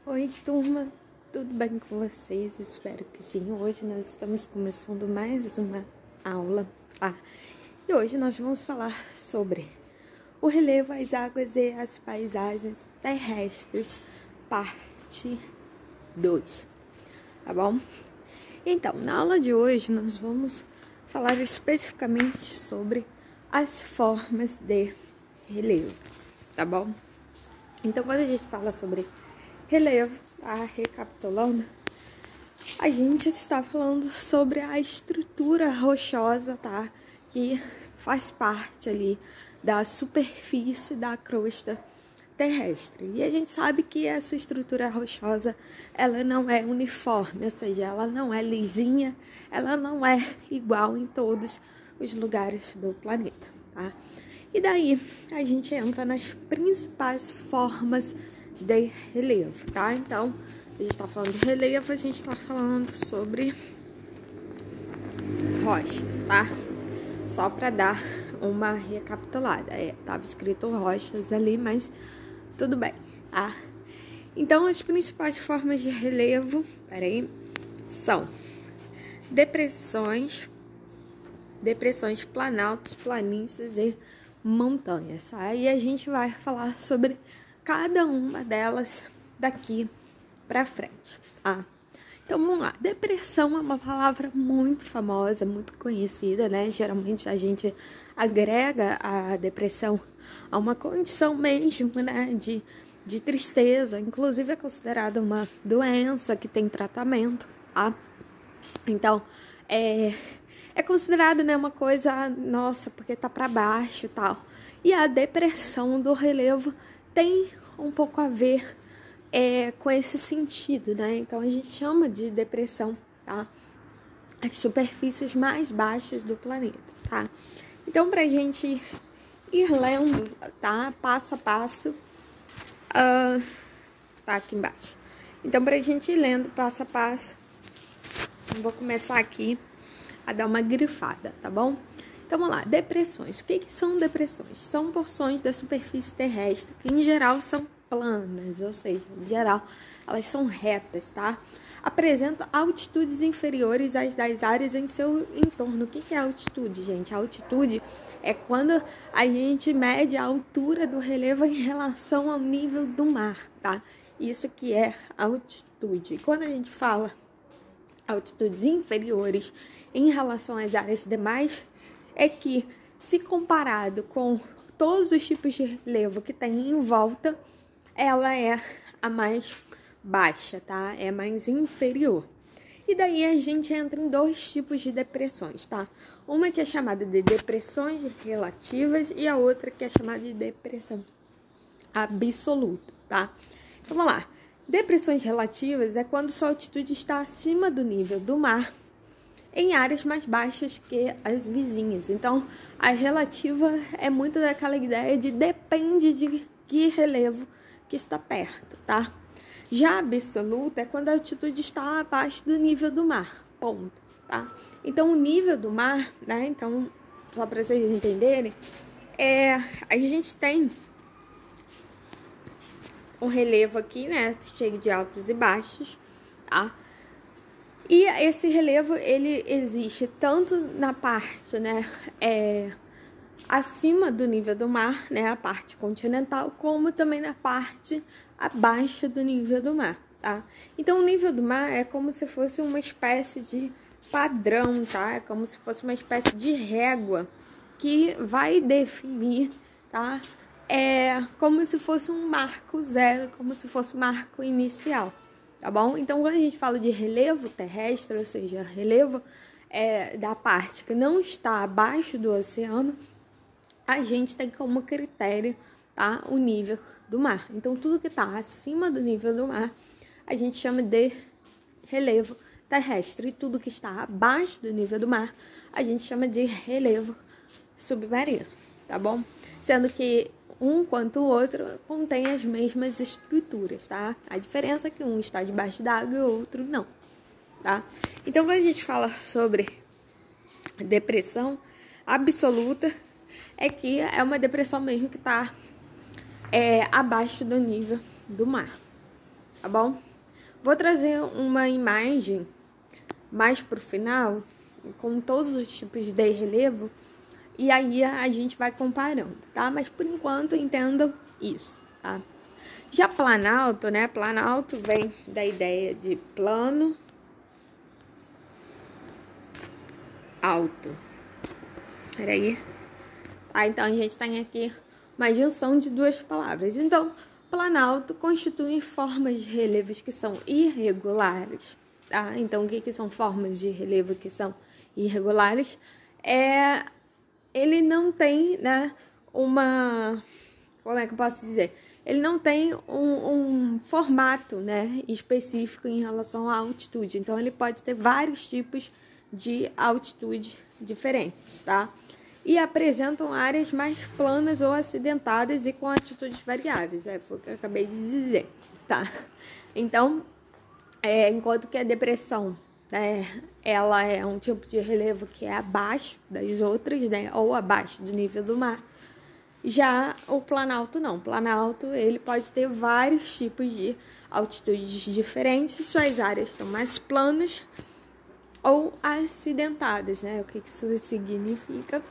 Oi, turma, tudo bem com vocês? Espero que sim. Hoje nós estamos começando mais uma aula, tá? E hoje nós vamos falar sobre o relevo, as águas e as paisagens terrestres, parte 2, tá bom? Então, na aula de hoje nós vamos falar especificamente sobre as formas de relevo, tá bom? Então, quando a gente fala sobre relevo, tá? Recapitulando, a gente está falando sobre a estrutura rochosa, tá? Que faz parte ali da superfície da crosta terrestre. E a gente sabe que essa estrutura rochosa, ela não é uniforme, ou seja, ela não é lisinha, ela não é igual em todos os lugares do planeta, tá? E daí a gente entra nas principais formas de relevo, tá? Então, a gente tá falando de relevo, a gente tá falando sobre rochas, tá? Só para dar uma recapitulada. Tava escrito rochas ali, mas tudo bem, tá? Então, as principais formas de relevo, são depressões, planaltos, planícies e montanhas, tá? E a gente vai falar sobre cada uma delas daqui pra frente, tá? Então, vamos lá. Depressão é uma palavra muito famosa, muito conhecida, né? Geralmente a gente agrega a depressão a uma condição mesmo, né? De tristeza. Inclusive, é considerada uma doença que tem tratamento, tá? Então, é considerado, né, uma coisa, nossa, porque tá para baixo e tal. E a depressão do relevo tem um pouco a ver com esse sentido, né? Então, a gente chama de depressão, tá? As superfícies mais baixas do planeta, tá? Então, pra gente ir lendo, tá? Passo a passo, tá aqui embaixo. Então, pra gente ir lendo passo a passo, vou começar aqui a dar uma grifada, tá bom? Então, vamos lá. Depressões. O que são depressões? São porções da superfície terrestre que, em geral, são planas, ou seja, em geral, elas são retas, tá? Apresentam altitudes inferiores às das áreas em seu entorno. O que é altitude, gente? A altitude é quando a gente mede a altura do relevo em relação ao nível do mar, tá? Isso que é altitude. Quando a gente fala altitudes inferiores em relação às áreas demais, é que, se comparado com todos os tipos de relevo que tem em volta, ela é a mais baixa, tá? É mais inferior. E daí a gente entra em dois tipos de depressões, tá? Uma que é chamada de depressões relativas e a outra que é chamada de depressão absoluta, tá? Então, vamos lá. Depressões relativas é quando sua altitude está acima do nível do mar em áreas mais baixas que as vizinhas. Então, a relativa é muito daquela ideia de depende de que relevo que está perto, tá? Já a absoluta é quando a altitude está abaixo do nível do mar, ponto, tá? Então, o nível do mar, né? Então, só para vocês entenderem, a gente tem um relevo aqui, né? Cheio de altos e baixos, tá? E esse relevo, ele existe tanto na parte, né, acima do nível do mar, né, a parte continental, como também na parte abaixo do nível do mar, tá? Então, o nível do mar é como se fosse uma espécie de padrão, tá? É como se fosse uma espécie de régua que vai definir, tá? É como se fosse um marco zero, como se fosse um marco inicial. Tá bom? Então, quando a gente fala de relevo terrestre, ou seja, relevo da parte que não está abaixo do oceano, a gente tem como critério, tá, o nível do mar. Então, tudo que está acima do nível do mar, a gente chama de relevo terrestre. E tudo que está abaixo do nível do mar, a gente chama de relevo submarino, tá bom? Sendo que um quanto o outro contém as mesmas estruturas, tá? A diferença é que um está debaixo d'água e o outro não, tá? Então, quando a gente fala sobre depressão absoluta, é que é uma depressão mesmo que está abaixo do nível do mar, tá bom? Vou trazer uma imagem mais pro final, com todos os tipos de relevo, e aí a gente vai comparando, tá? Mas por enquanto entendam isso, tá? Já planalto, né? Planalto vem da ideia de plano, alto. Peraí. Tá, então a gente tem aqui uma junção de duas palavras. Então, planalto constitui formas de relevos que são irregulares, tá? Então, o que são formas de relevo que são irregulares? Ele não tem, né, como é que eu posso dizer? Ele não tem um formato, né, específico em relação à altitude. Então, ele pode ter vários tipos de altitude diferentes, tá? E apresentam áreas mais planas ou acidentadas e com altitudes variáveis. Foi o que eu acabei de dizer, tá? Então, enquanto que a depressão, ela é um tipo de relevo que é abaixo das outras, né? Ou abaixo do nível do mar. Já o planalto não. O planalto, ele pode ter vários tipos de altitudes diferentes. Suas áreas são mais planas ou acidentadas, né? O que isso significa?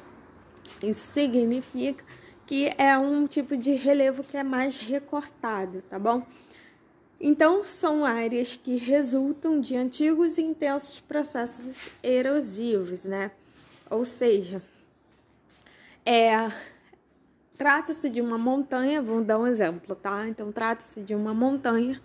Isso significa que é um tipo de relevo que é mais recortado, tá bom? Então, são áreas que resultam de antigos e intensos processos erosivos, né? Ou seja, trata-se de uma montanha, vamos dar um exemplo, tá? Então, trata-se de uma montanha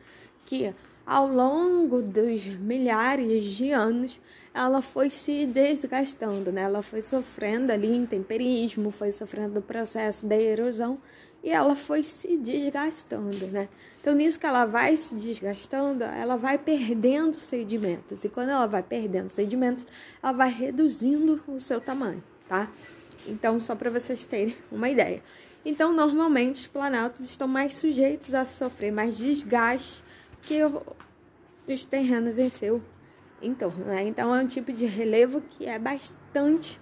que, ao longo dos milhares de anos, ela foi se desgastando, né? Ela foi sofrendo ali intemperismo, foi sofrendo o processo da erosão e ela foi se desgastando, né? Então, nisso que ela vai se desgastando, ela vai perdendo sedimentos. E quando ela vai perdendo sedimentos, ela vai reduzindo o seu tamanho, tá? Então, só para vocês terem uma ideia. Então, normalmente, os planaltos estão mais sujeitos a sofrer mais desgaste que os terrenos em seu entorno, né? Então, é um tipo de relevo que é bastante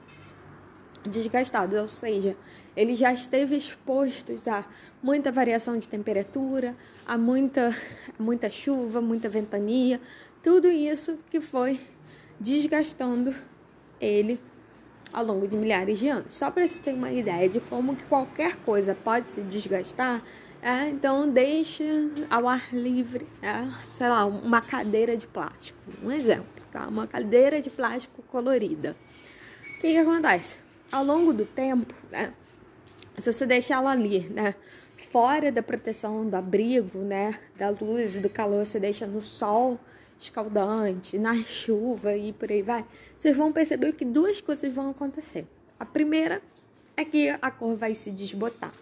desgastado, ou seja, ele já esteve exposto a muita variação de temperatura, a muita chuva, muita ventania, tudo isso que foi desgastando ele ao longo de milhares de anos. Só para você ter uma ideia de como que qualquer coisa pode se desgastar, então deixa ao ar livre, sei lá, uma cadeira de plástico, um exemplo, tá? Uma cadeira de plástico colorida. O que acontece? Ao longo do tempo, né, se você deixar ela ali, né, fora da proteção do abrigo, né, da luz e do calor, você deixa no sol escaldante, na chuva e por aí vai, vocês vão perceber que duas coisas vão acontecer. A primeira é que a cor vai se desbotar.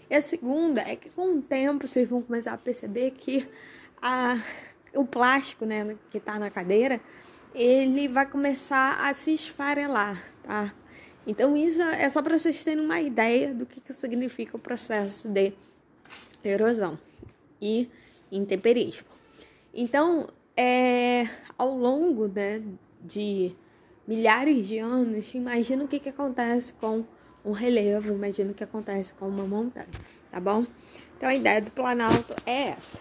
E a segunda é que com o tempo vocês vão começar a perceber que o plástico, né, que está na cadeira, ele vai começar a se esfarelar, tá? Então isso é só para vocês terem uma ideia do que significa o processo de erosão e intemperismo. Então, ao longo, né, de milhares de anos, imagina o que acontece com um relevo, imagina o que acontece com uma montanha, tá bom? Então, a ideia do planalto é essa.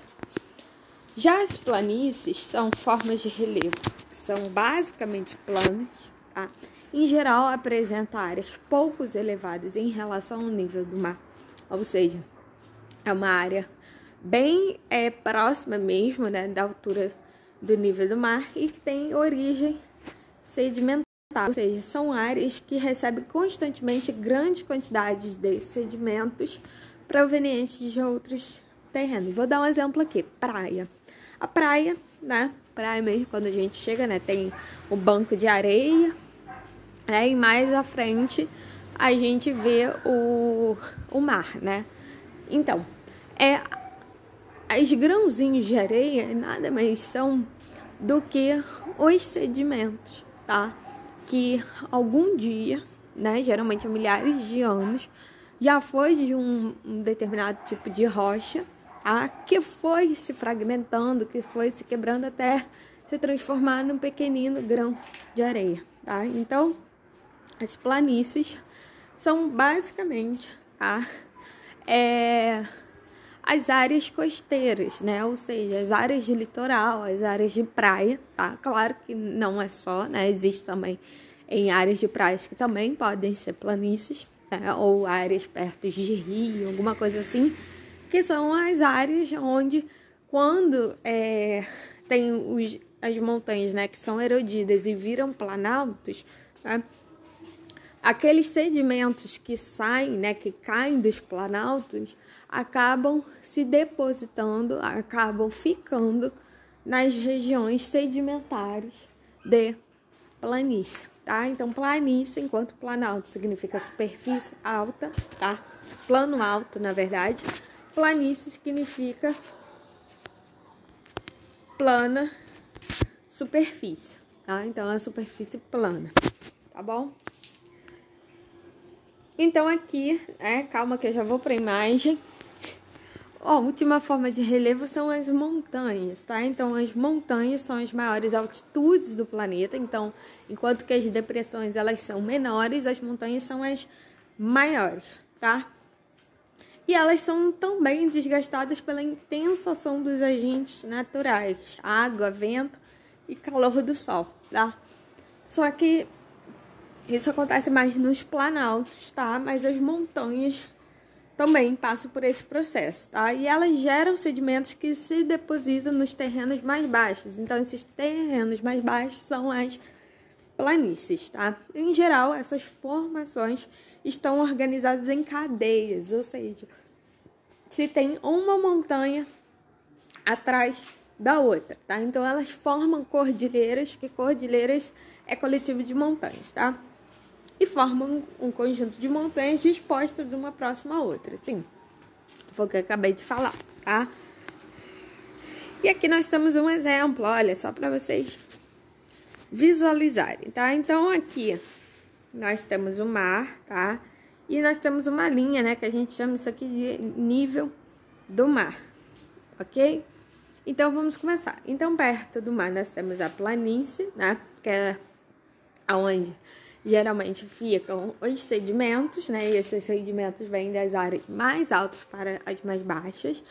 Já as planícies são formas de relevo que são basicamente planas, tá? Em geral, apresenta áreas pouco elevadas em relação ao nível do mar, ou seja, é uma área bem próxima mesmo, né, da altura do nível do mar e que tem origem sedimentar, ou seja, são áreas que recebem constantemente grandes quantidades de sedimentos provenientes de outros terrenos. Vou dar um exemplo aqui, praia. A praia, né, praia mesmo, quando a gente chega, né, tem um banco de areia, e mais à frente a gente vê o mar, né? Então, os grãozinhos de areia nada mais são do que os sedimentos, tá? Que algum dia, né, geralmente há milhares de anos, já foi de um determinado tipo de rocha, tá? Que foi se fragmentando, que foi se quebrando até se transformar num pequenino grão de areia, tá? Então, as planícies são basicamente, tá, as áreas costeiras, né? Ou seja, as áreas de litoral, as áreas de praia, tá? Claro que não é só, né? Existe também em áreas de praias que também podem ser planícies, né? Ou áreas perto de rio, alguma coisa assim, que são as áreas onde, quando tem as montanhas, né, que são erodidas e viram planaltos, né? Aqueles sedimentos que saem, né, que caem dos planaltos, acabam se depositando, acabam ficando nas regiões sedimentares de planície, tá? Então, planície, enquanto planalto significa superfície alta, tá? Plano alto, na verdade. Planície significa plana superfície, tá? Então, é a superfície plana, tá bom? Então, aqui, calma que eu já vou para a imagem. A última forma de relevo são as montanhas, tá? Então, as montanhas são as maiores altitudes do planeta. Então, enquanto que as depressões, elas são menores, as montanhas são as maiores, tá? E elas são também desgastadas pela intensa ação dos agentes naturais, água, vento e calor do sol, tá? Só que isso acontece mais nos planaltos, tá? Mas as montanhas também passam por esse processo, tá? E elas geram sedimentos que se depositam nos terrenos mais baixos. Então, esses terrenos mais baixos são as planícies, tá? Em geral, essas formações estão organizadas em cadeias, ou seja, se tem uma montanha atrás da outra, tá? Então, elas formam cordilheiras, que cordilheiras é coletivo de montanhas, tá? E formam um conjunto de montanhas dispostas uma próxima à outra. Sim, foi o que eu acabei de falar, tá? E aqui nós temos um exemplo, olha, só para vocês visualizarem, tá? Então, aqui nós temos o mar, tá? E nós temos uma linha, né, que a gente chama isso aqui de nível do mar, ok? Então, vamos começar. Então, perto do mar nós temos a planície, né, que é onde geralmente ficam os sedimentos, né? E esses sedimentos vêm das áreas mais altas para as mais baixas.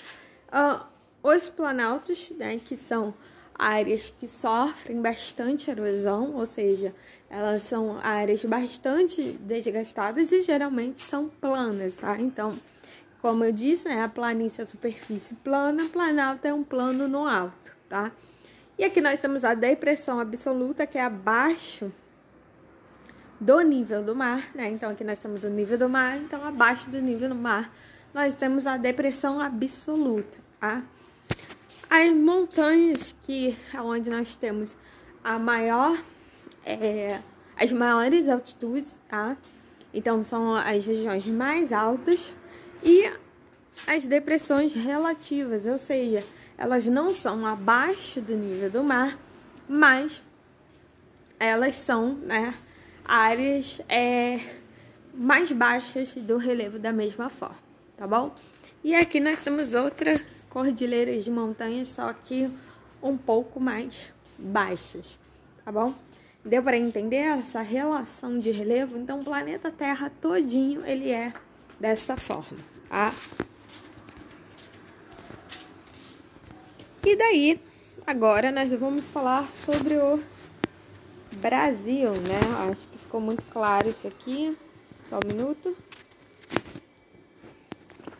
Os planaltos, né? Que são áreas que sofrem bastante erosão, ou seja, elas são áreas bastante desgastadas e geralmente são planas, tá? Então, como eu disse, né? A planície é a superfície plana, planalto é um plano no alto, tá? E aqui nós temos a depressão absoluta, que é abaixo do nível do mar, né? Então, aqui nós temos o nível do mar, então, abaixo do nível do mar, nós temos a depressão absoluta, tá? As montanhas, que é onde nós temos as maiores altitudes, tá? Então, são as regiões mais altas e as depressões relativas, ou seja, elas não são abaixo do nível do mar, mas elas são, né, áreas mais baixas do relevo da mesma forma, tá bom? E aqui nós temos outra cordilheira de montanhas, só que um pouco mais baixas, tá bom? Deu para entender essa relação de relevo? Então, o planeta Terra todinho, ele é dessa forma, tá? E daí, agora nós vamos falar sobre o Brasil, né? Acho que ficou muito claro isso aqui. Só um minuto.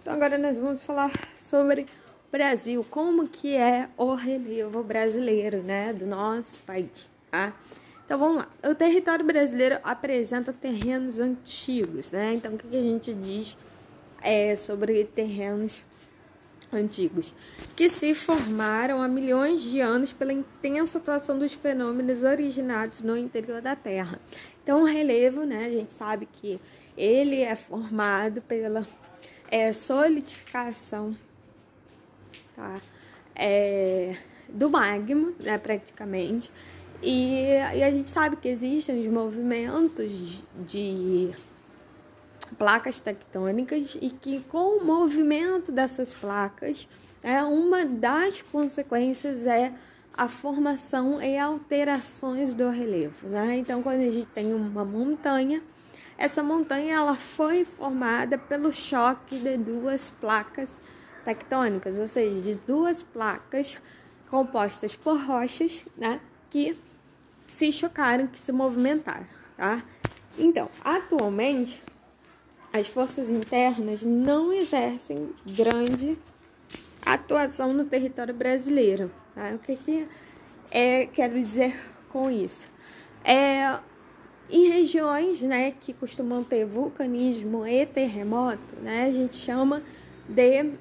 Então, agora nós vamos falar sobre o Brasil, como que é o relevo brasileiro, né? Do nosso país, tá? Então, vamos lá. O território brasileiro apresenta terrenos antigos, né? Então, o que a gente diz sobre terrenos antigos, que se formaram há milhões de anos pela intensa atuação dos fenômenos originados no interior da Terra. Então, o relevo, né, a gente sabe que ele é formado pela solidificação, tá, do magma, né, praticamente, e a gente sabe que existem os movimentos de placas tectônicas e que com o movimento dessas placas, uma das consequências é a formação e alterações do relevo, né? Então, quando a gente tem uma montanha, essa montanha ela foi formada pelo choque de duas placas tectônicas, ou seja, de duas placas compostas por rochas, né, que se chocaram, que se movimentaram, tá? Então, atualmente, as forças internas não exercem grande atuação no território brasileiro, tá? O que quero dizer com isso? Em regiões, né, que costumam ter vulcanismo e terremoto, né, a gente chama de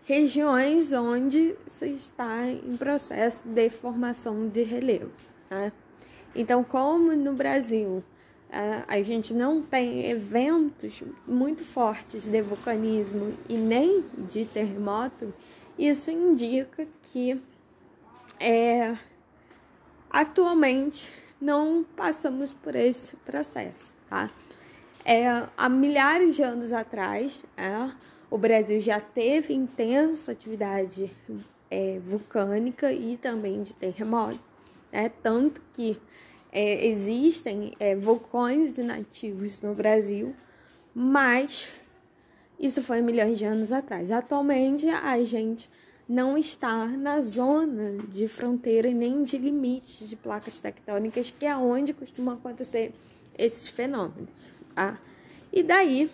regiões onde se está em processo de formação de relevo, tá? Então, como no Brasil a gente não tem eventos muito fortes de vulcanismo e nem de terremoto, isso indica que atualmente não passamos por esse processo, tá? Há milhares de anos atrás, o Brasil já teve intensa atividade vulcânica e também de terremoto, né? Tanto que existem vulcões inativos no Brasil, mas isso foi milhões de anos atrás. Atualmente, a gente não está na zona de fronteira e nem de limites de placas tectônicas, que é onde costumam acontecer esses fenômenos, tá? E daí,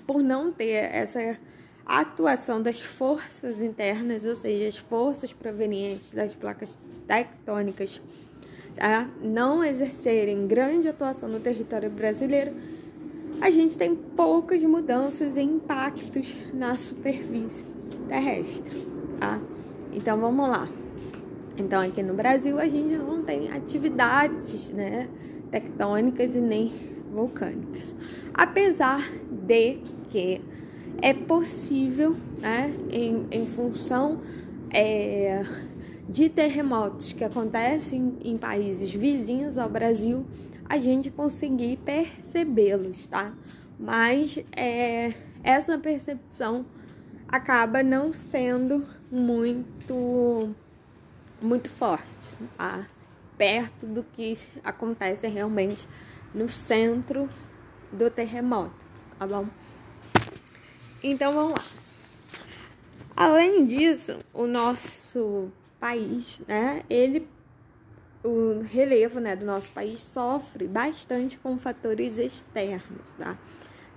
por não ter essa atuação das forças internas, ou seja, as forças provenientes das placas tectônicas, tá, não exercerem grande atuação no território brasileiro, a gente tem poucas mudanças e impactos na superfície terrestre, tá? Então, vamos lá. Então, aqui no Brasil, a gente não tem atividades, né, tectônicas e nem vulcânicas. Apesar de que é possível, né, em função de terremotos que acontecem em países vizinhos ao Brasil, a gente conseguir percebê-los, tá? Mas essa percepção acaba não sendo muito forte, tá? Perto do que acontece realmente no centro do terremoto, tá bom? Então, vamos lá. Além disso, o nosso país, né, o relevo, né, do nosso país sofre bastante com fatores externos, tá?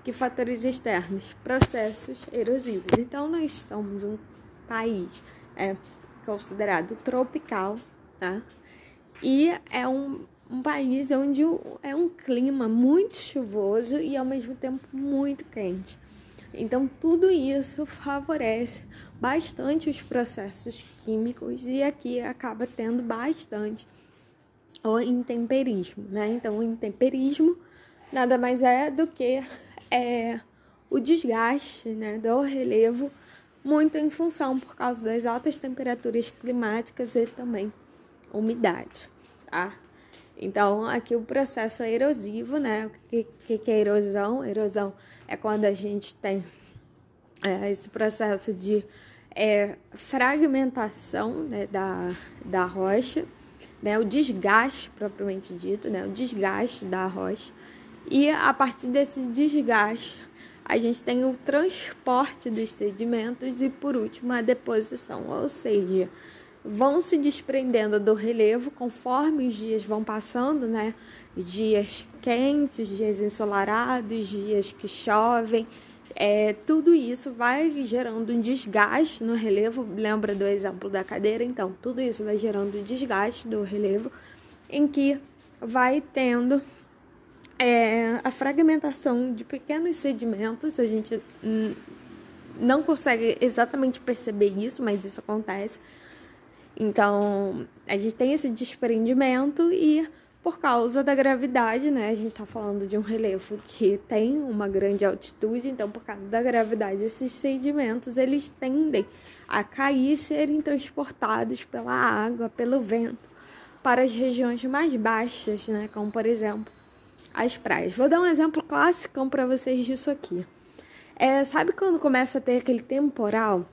Que fatores externos? Processos erosivos. Então, nós somos um país considerado tropical, tá? E é um país onde é um clima muito chuvoso e, ao mesmo tempo, muito quente. Então, tudo isso favorece bastante os processos químicos e aqui acaba tendo bastante o intemperismo, né? Então, o intemperismo nada mais é do que o desgaste, né, do relevo, muito em função por causa das altas temperaturas climáticas e também umidade, tá? Então, aqui o processo é erosivo, né? O que é erosão? Erosão é quando a gente tem esse processo de fragmentação, né, da rocha, né? O desgaste, propriamente dito, né? O desgaste da rocha. E a partir desse desgaste, a gente tem o transporte dos sedimentos e, por último, a deposição, ou seja, vão se desprendendo do relevo conforme os dias vão passando, né? Dias quentes, dias ensolarados, dias que chovem. Tudo isso vai gerando um desgaste no relevo. Lembra do exemplo da cadeira? Então, tudo isso vai gerando um desgaste do relevo, em que vai tendo a fragmentação de pequenos sedimentos. A gente não consegue exatamente perceber isso, mas isso acontece. Então, a gente tem esse desprendimento e, por causa da gravidade, né? A gente está falando de um relevo que tem uma grande altitude, então, por causa da gravidade, esses sedimentos, eles tendem a cair e serem transportados pela água, pelo vento, para as regiões mais baixas, né? Como, por exemplo, as praias. Vou dar um exemplo clássico para vocês disso aqui. Sabe quando começa a ter aquele temporal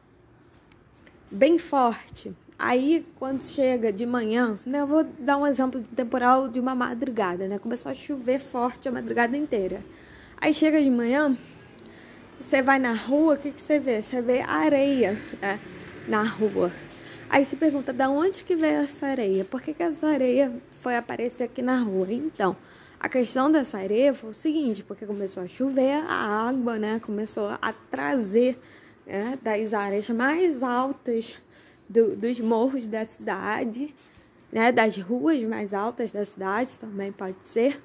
bem forte? Aí, quando chega de manhã, né, eu vou dar um exemplo de temporal de uma madrugada, né? Começou a chover forte a madrugada inteira. Aí chega de manhã, você vai na rua, o que você vê? Você vê areia, né, na rua. Aí se pergunta, da onde que veio essa areia? Por que essa areia foi aparecer aqui na rua? Então, a questão dessa areia foi o seguinte, porque começou a chover, a água, né, começou a trazer, né, das áreas mais altas dos morros da cidade, né, das ruas mais altas da cidade, também pode ser,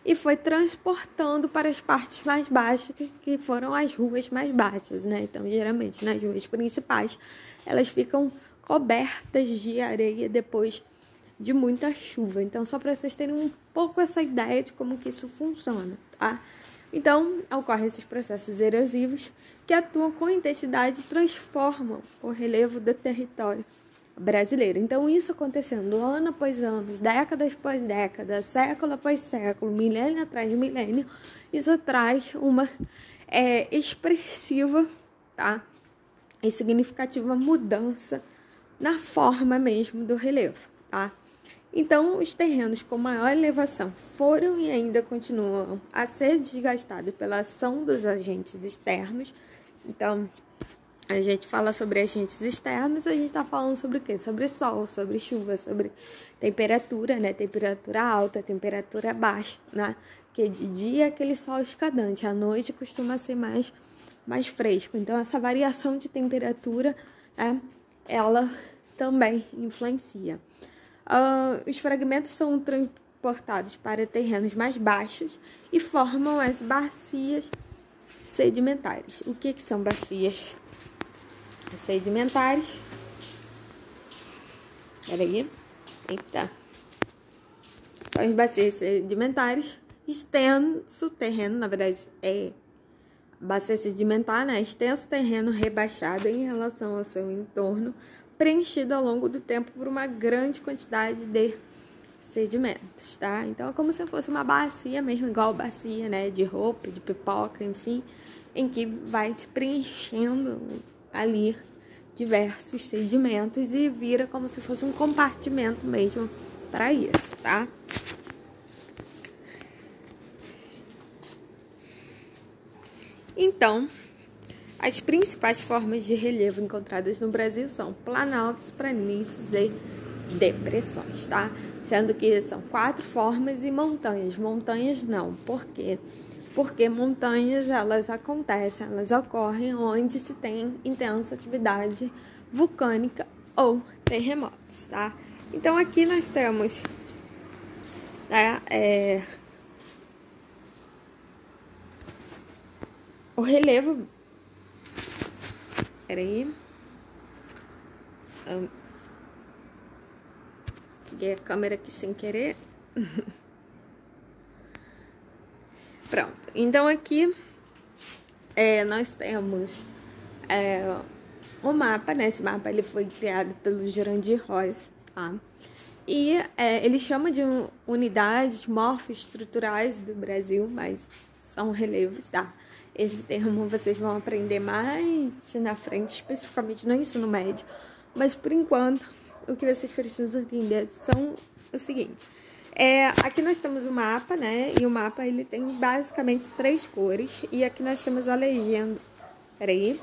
e foi transportando para as partes mais baixas, que foram as ruas mais baixas, né? Então, geralmente, nas ruas principais, elas ficam cobertas de areia depois de muita chuva. Então, só para vocês terem um pouco essa ideia de como que isso funciona, tá? Então, ocorrem esses processos erosivos que atuam com intensidade e transformam o relevo do território brasileiro. Então, isso acontecendo ano após ano, décadas após décadas, século após século, milênio atrás de milênio, isso traz uma expressiva, tá? E significativa mudança na forma mesmo do relevo, tá? Então, os terrenos com maior elevação foram e ainda continuam a ser desgastados pela ação dos agentes externos. Então, a gente fala sobre agentes externos, a gente está falando sobre o quê? Sobre sol, sobre chuva, sobre temperatura, né? Temperatura alta, temperatura baixa, né? Porque de dia é aquele sol escaldante, à noite costuma ser mais fresco. Então, essa variação de temperatura, né, ela também influencia. Os fragmentos são transportados para terrenos mais baixos e formam as bacias sedimentares. O que são bacias sedimentares? Peraí. Eita. Então, as bacias sedimentares, extenso terreno, na verdade, bacia sedimentar, né? Extenso terreno rebaixado em relação ao seu entorno, preenchido ao longo do tempo por uma grande quantidade de sedimentos, tá? Então, é como se fosse uma bacia mesmo, igual bacia, né? De roupa, de pipoca, enfim, em que vai se preenchendo ali diversos sedimentos e vira como se fosse um compartimento mesmo para isso, tá? Então, as principais formas de relevo encontradas no Brasil são planaltos, planícies e depressões, tá? Sendo que são 4 formas e montanhas. Montanhas não. Por quê? Porque montanhas, elas acontecem, elas ocorrem onde se tem intensa atividade vulcânica ou terremotos, tá? Então, aqui nós temos, né, o relevo. Peraí. Peguei a câmera aqui sem querer. Pronto. Então, aqui nós temos um mapa, né? Esse mapa ele foi criado pelo Jurandir Royce, tá? E ele chama de unidades morfoestruturais do Brasil, mas são relevos, tá? Esse termo vocês vão aprender mais na frente, especificamente no ensino médio. Mas, por enquanto, o que vocês precisam entender são o seguinte. Aqui nós temos o mapa, né? E o mapa, ele tem basicamente 3 cores. E aqui nós temos a legenda. Peraí.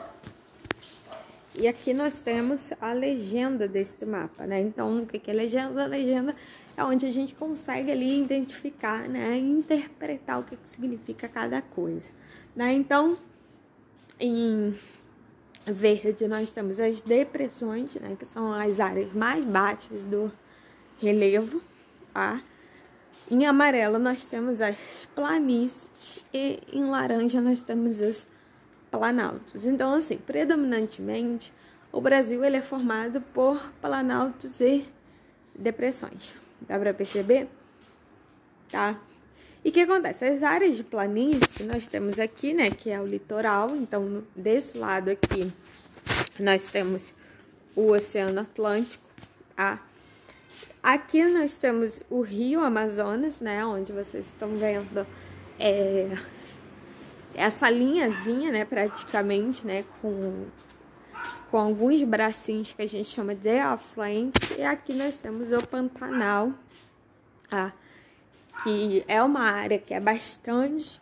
E aqui nós temos a legenda deste mapa, né? Então, o que é legenda? A legenda é onde a gente consegue ali identificar, né? Interpretar o que significa cada coisa, né? Então, em verde nós temos as depressões, né? Que são as áreas mais baixas do relevo, tá? Em amarelo nós temos as planícies e em laranja nós temos os planaltos. Então, assim, predominantemente, o Brasil ele é formado por planaltos e depressões. Dá para perceber? Tá? E o que acontece? As áreas de planície nós temos aqui, né, que é o litoral. Então, desse lado aqui, nós temos o Oceano Atlântico, tá? Aqui nós temos o Rio Amazonas, né, onde vocês estão vendo essa linhazinha, né, praticamente, né, com alguns bracinhos que a gente chama de afluentes. E aqui nós temos o Pantanal, tá? Que é uma área que é bastante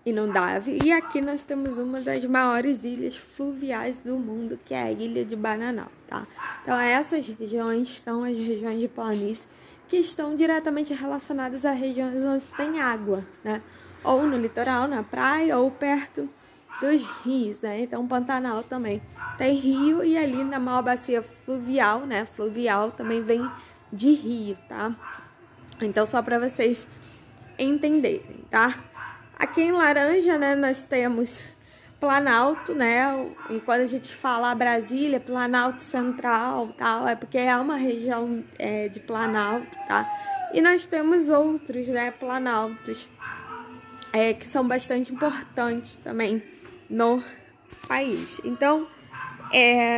inundável. E aqui nós temos uma das maiores ilhas fluviais do mundo, que é a Ilha de Bananal, tá? Então, essas regiões são as regiões de planície que estão diretamente relacionadas a regiões onde tem água, né? Ou no litoral, na praia, ou perto dos rios, né? Então, Pantanal também tem rio, e ali na maior bacia fluvial, né? Fluvial também vem de rio, tá? Então, só para vocês entenderem, tá? Aqui em laranja, né, nós temos Planalto, né? E quando a gente fala Brasília, Planalto Central, tal, é porque é uma região de Planalto, tá? E nós temos outros, né, Planaltos, que são bastante importantes também no país. Então,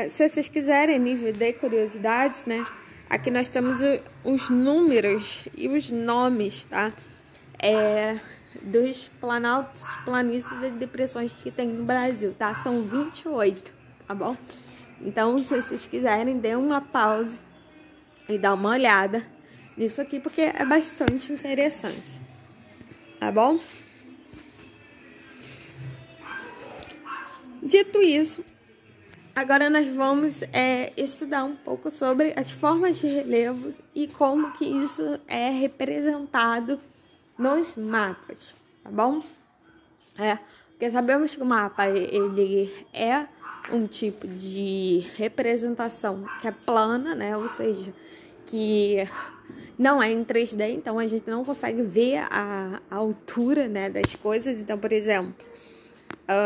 se vocês quiserem, nível de curiosidades, né? Aqui nós temos os números e os nomes, tá? Dos planaltos, planícies e depressões que tem no Brasil, tá? São 28, tá bom? Então, se vocês quiserem, dê uma pausa e dá uma olhada nisso aqui, porque é bastante interessante, tá bom? Dito isso, agora nós vamos estudar um pouco sobre as formas de relevos e como que isso é representado nos mapas, tá bom? Porque sabemos que o mapa, ele é um tipo de representação que é plana, né? Ou seja, que não é em 3D, então a gente não consegue ver a altura, né, das coisas. Então, por exemplo,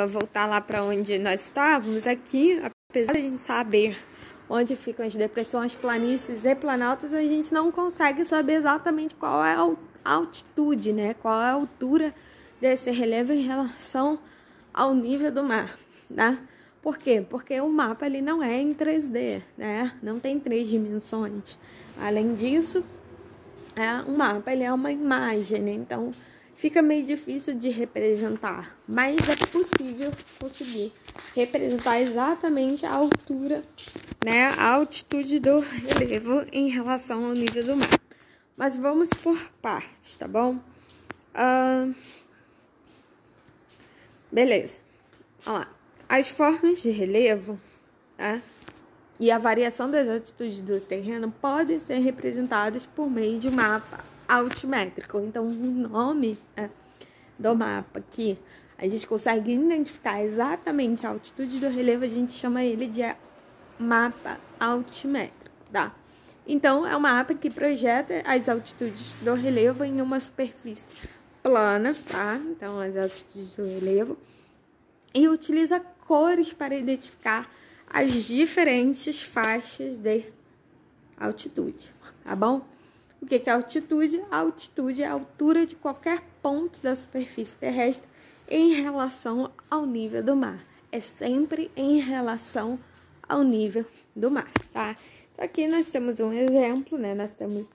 voltar lá para onde nós estávamos aqui, apesar de a gente saber onde ficam as depressões, planícies e planaltos, a gente não consegue saber exatamente qual é a altitude, né? Qual é a altura desse relevo em relação ao nível do mar, tá? Por quê? Porque o mapa ele não é em 3D, né? Não tem 3 dimensões. Além disso, um mapa ele é uma imagem, né? Então fica meio difícil de representar, mas é possível conseguir representar exatamente a altura, né? A altitude do relevo em relação ao nível do mar. Mas vamos por partes, tá bom? Beleza. Olha lá. As formas de relevo, tá? E a variação das altitudes do terreno podem ser representadas por meio de um mapa altimétrico. Então, o nome do mapa aqui, a gente consegue identificar exatamente a altitude do relevo, a gente chama ele de mapa altimétrico, tá? Então, é um mapa que projeta as altitudes do relevo em uma superfície plana, tá? Então, as altitudes do relevo. E utiliza cores para identificar as diferentes faixas de altitude, tá bom? O que é altitude? A altitude é a altura de qualquer ponto da superfície terrestre em relação ao nível do mar. É sempre em relação ao nível do mar, tá? Então, aqui nós temos um exemplo, né? Nós temos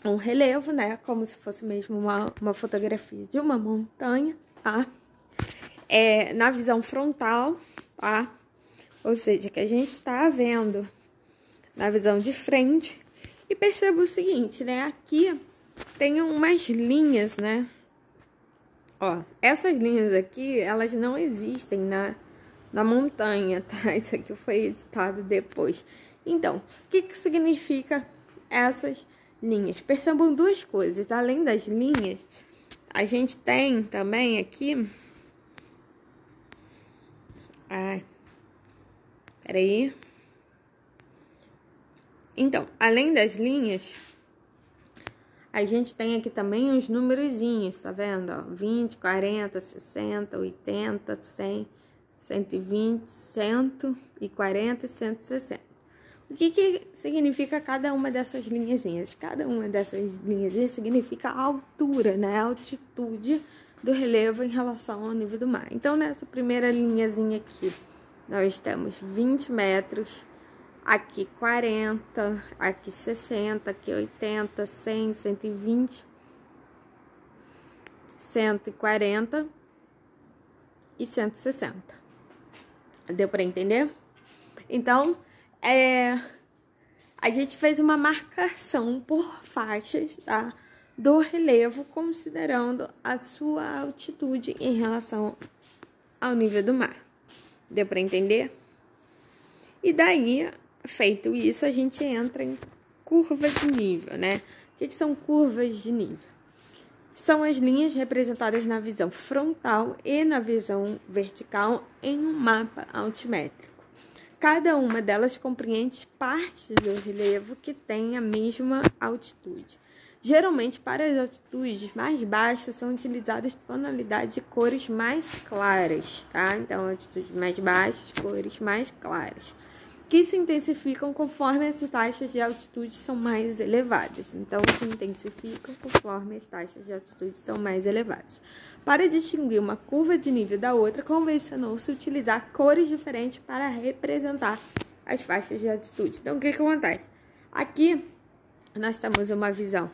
um relevo, né? Como se fosse mesmo uma fotografia de uma montanha, tá? Na visão frontal, tá? Ou seja, que a gente está vendo na visão de frente. E perceba o seguinte, né? Aqui tem umas linhas, né? Ó, essas linhas aqui, elas não existem na montanha, tá? Isso aqui foi editado depois. Então, o que significa essas linhas? Percebam duas coisas. Além das linhas, a gente tem também aqui... Peraí. Então, além das linhas, a gente tem aqui também os numerozinhos, tá vendo? Ó, 20, 40, 60, 80, 100, 120, 140 e 160. O que significa cada uma dessas linhazinhas? Cada uma dessas linhazinhas significa a altura, né? A altitude do relevo em relação ao nível do mar. Então, nessa primeira linhazinha aqui, nós temos 20 metros, aqui 40, aqui 60, aqui 80, 100, 120, 140 e 160. Deu para entender? Então, a gente fez uma marcação por faixas, tá? do relevo, considerando a sua altitude em relação ao nível do mar. Deu para entender? E daí, feito isso, a gente entra em curva de nível, né? O que são curvas de nível? São as linhas representadas na visão frontal e na visão vertical em um mapa altimétrico. Cada uma delas compreende partes do relevo que têm a mesma altitude. Geralmente, para as altitudes mais baixas, são utilizadas tonalidades de cores mais claras, tá? Então, altitudes mais baixas, cores mais claras, que se intensificam conforme as taxas de altitude são mais elevadas. Então, se intensificam conforme as taxas de altitude são mais elevadas. Para distinguir uma curva de nível da outra, convencionou-se utilizar cores diferentes para representar as faixas de altitude. Então, o que acontece? Aqui, nós temos uma visão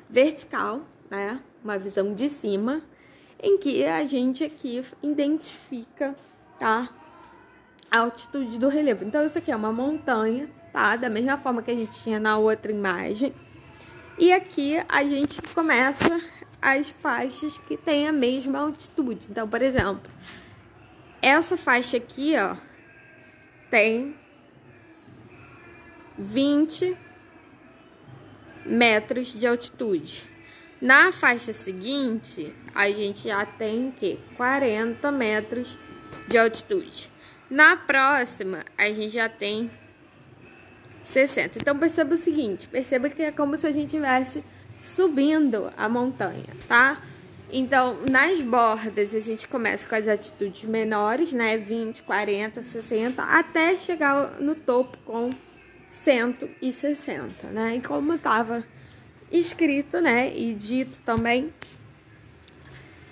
vertical, né? Uma visão de cima, em que a gente aqui identifica, tá, a altitude do relevo. Então, isso aqui é uma montanha, tá? Da mesma forma que a gente tinha na outra imagem. E aqui a gente começa as faixas que têm a mesma altitude. Então, por exemplo, essa faixa aqui, ó, tem 20 metros de altitude. Na faixa seguinte, a gente já tem o quê? 40 metros de altitude. Na próxima, a gente já tem 60. Então, perceba o seguinte, perceba que é como se a gente estivesse subindo a montanha, tá? Então, nas bordas, a gente começa com as altitudes menores, né? 20, 40, 60, até chegar no topo com 160, né? E como estava escrito, né, e dito também,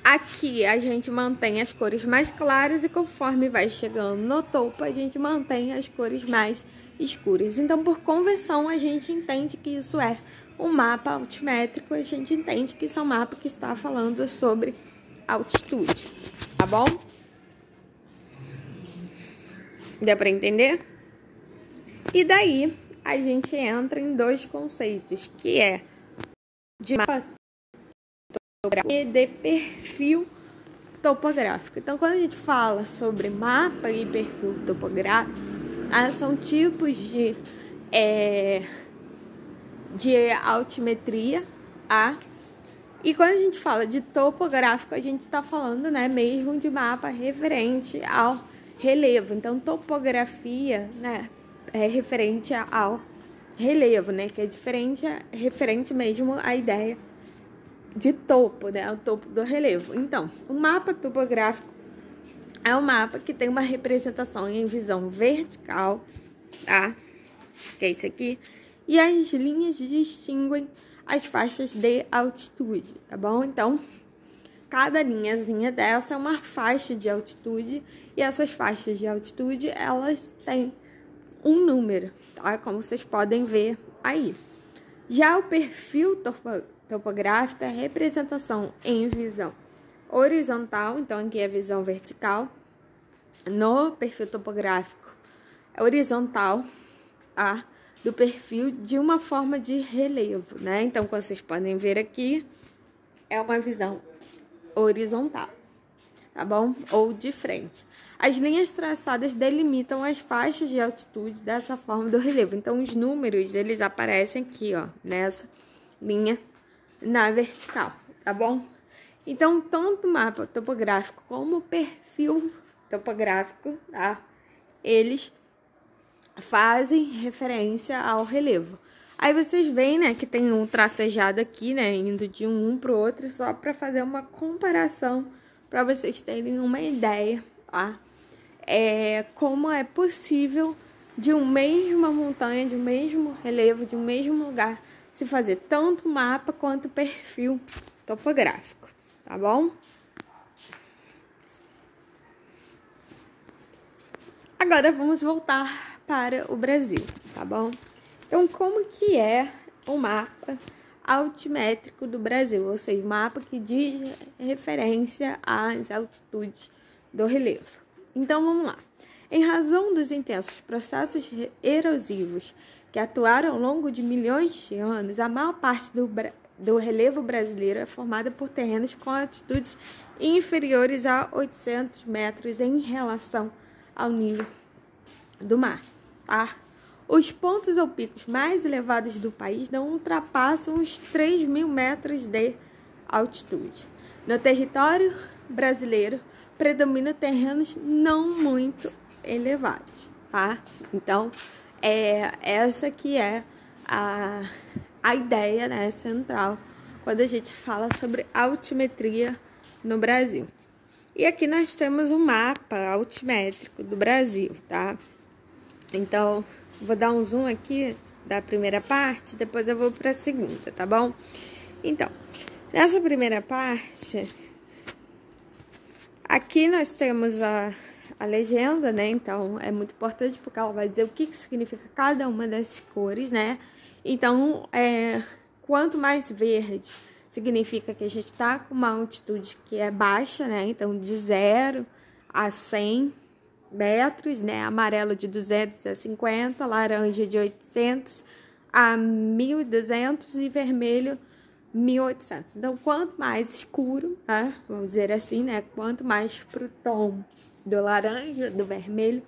aqui a gente mantém as cores mais claras e conforme vai chegando no topo, a gente mantém as cores mais escuras. Então, por convenção, a gente entende que isso é um mapa altimétrico, a gente entende que isso é um mapa que está falando sobre altitude, tá bom? Deu para entender? E daí, a gente entra em dois conceitos, que é de mapa topográfico e de perfil topográfico. Então, quando a gente fala sobre mapa e perfil topográfico, são tipos de altimetria, e quando a gente fala de topográfico, a gente está falando, né, mesmo de mapa referente ao relevo. Então, topografia, né, é referente ao relevo, né, que é diferente, referente mesmo à ideia de topo, né, o topo do relevo. Então, o mapa topográfico é um mapa que tem uma representação em visão vertical, tá? Que é isso aqui. E as linhas distinguem as faixas de altitude, tá bom? Então, cada linhazinha dessa é uma faixa de altitude, e essas faixas de altitude, elas têm um número, tá? Como vocês podem ver aí. Já o perfil topográfico é a representação em visão horizontal, então aqui é a visão vertical. No perfil topográfico é horizontal, do perfil de uma forma de relevo, né? Então, como vocês podem ver aqui, é uma visão horizontal, tá bom? Ou de frente. As linhas traçadas delimitam as faixas de altitude dessa forma do relevo. Então, os números, eles aparecem aqui, ó, nessa linha na vertical, tá bom? Então, tanto o mapa topográfico como o perfil topográfico, tá? Eles fazem referência ao relevo. Aí vocês veem, né, que tem um tracejado aqui, né, indo de um para o outro, só para fazer uma comparação, para vocês terem uma ideia, tá? Como é possível de uma mesma montanha, de um mesmo relevo, de um mesmo lugar, se fazer tanto mapa quanto perfil topográfico, tá bom? Agora vamos voltar para o Brasil, tá bom? Então, como que é o mapa altimétrico do Brasil? Ou seja, o mapa que diz referência às altitudes do relevo. Então, vamos lá. Em razão dos intensos processos erosivos que atuaram ao longo de milhões de anos, a maior parte do relevo brasileiro é formada por terrenos com altitudes inferiores a 800 metros em relação ao nível do mar, tá? Os pontos ou picos mais elevados do país não ultrapassam os 3.000 metros de altitude. No território brasileiro, predominam terrenos não muito elevados, tá? Então, essa que é a ideia, né, central quando a gente fala sobre altimetria no Brasil. E aqui nós temos um mapa altimétrico do Brasil, tá? Então, vou dar um zoom aqui da primeira parte, depois eu vou para a segunda, tá bom? Então, nessa primeira parte, aqui nós temos a legenda, né? Então, é muito importante porque ela vai dizer o que significa cada uma das cores, né? Então, quanto mais verde, significa que a gente está com uma altitude que é baixa, né? Então, de 0 a 100 metros, né? Amarelo de 200 a 50, laranja de 800 a 1.200 e vermelho 1.800. Então, quanto mais escuro, tá? Vamos dizer assim, né? Quanto mais pro tom do laranja, do vermelho,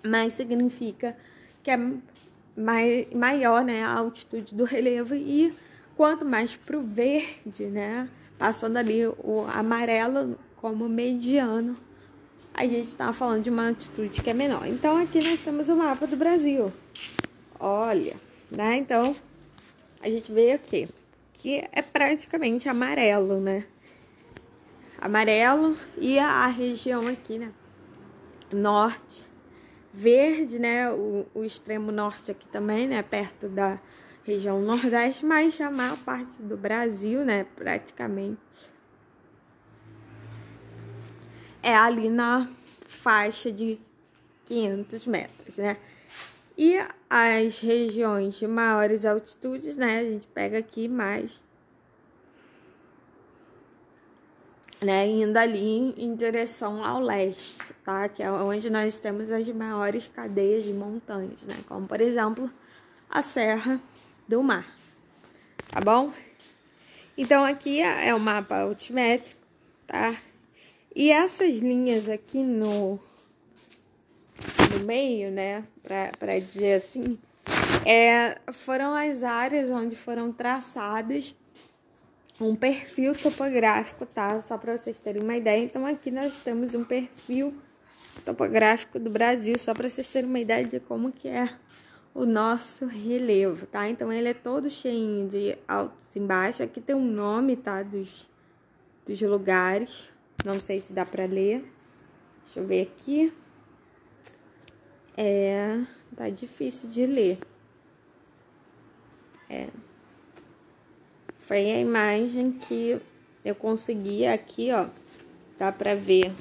mais significa que é maior, né, a altitude do relevo, e quanto mais pro verde, né, passando ali o amarelo como mediano, a gente está falando de uma altitude que é menor. Então, aqui nós temos o mapa do Brasil. Olha, né? Então, a gente vê aqui que é praticamente amarelo, né? Amarelo, e a região aqui, né? Norte, verde, né? O extremo norte aqui também, né? Perto da região nordeste, mas a maior parte do Brasil, né? Praticamente é ali na faixa de 500 metros, né? E as regiões de maiores altitudes, né? A gente pega aqui mais, né? Indo ali em direção ao leste, tá? Que é onde nós temos as maiores cadeias de montanhas, né? Como, por exemplo, a Serra do Mar, tá bom? Então, aqui é o mapa altimétrico, tá? E essas linhas aqui no meio, né, para dizer assim, foram as áreas onde foram traçadas um perfil topográfico, tá? Só para vocês terem uma ideia. Então, aqui nós temos um perfil topográfico do Brasil, só para vocês terem uma ideia de como que é o nosso relevo, tá? Então, ele é todo cheio de altos e baixos. Aqui tem um nome, tá, dos lugares. Não sei se dá para ler. Deixa eu ver aqui. Tá difícil de ler. Foi a imagem que eu consegui aqui, ó. Dá pra ver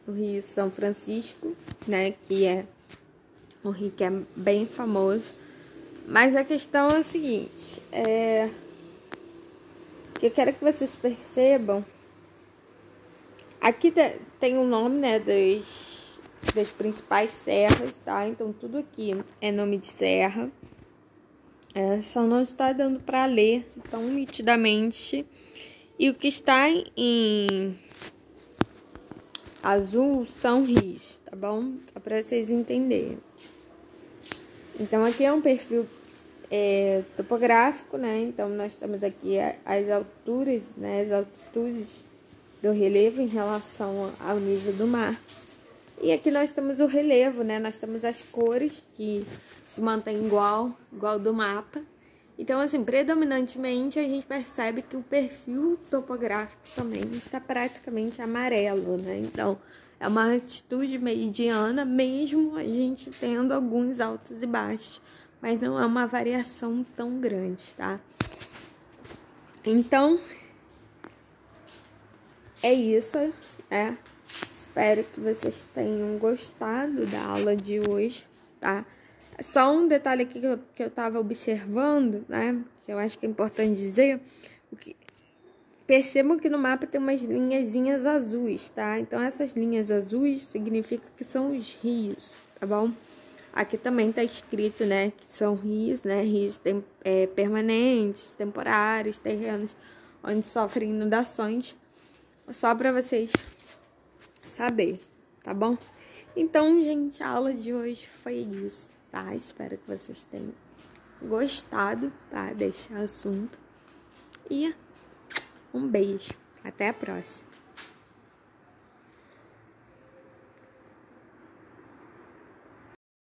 o Rio São Francisco, né? Que é um rio que é bem famoso. Mas a questão é o seguinte, que eu quero que vocês percebam. Aqui tem o nome, né, das principais serras, tá? Então, tudo aqui é nome de serra. Só não está dando para ler tão nitidamente. E o que está em azul são rios, tá bom? Só para vocês entenderem. Então, aqui é um perfil topográfico, né? Então, nós temos aqui as alturas, né? As altitudes do relevo em relação ao nível do mar. E aqui nós temos o relevo, né? Nós temos as cores que se mantêm igual do mapa. Então, assim, predominantemente a gente percebe que o perfil topográfico também está praticamente amarelo, né? Então, é uma altitude mediana, mesmo a gente tendo alguns altos e baixos, mas não é uma variação tão grande, tá? Então, é isso, né? Espero que vocês tenham gostado da aula de hoje, tá? Só um detalhe aqui que eu tava observando, né? Que eu acho que é importante dizer. percebam que no mapa tem umas linhazinhas azuis, tá? Então, essas linhas azuis significa que são os rios, tá bom? Aqui também tá escrito, né, que são rios, né? Rios permanentes, temporários, terrenos, onde sofrem inundações. Só para vocês saberem, tá bom? Então, gente, a aula de hoje foi isso, tá? Espero que vocês tenham gostado, tá? Desse assunto. E um beijo. Até a próxima.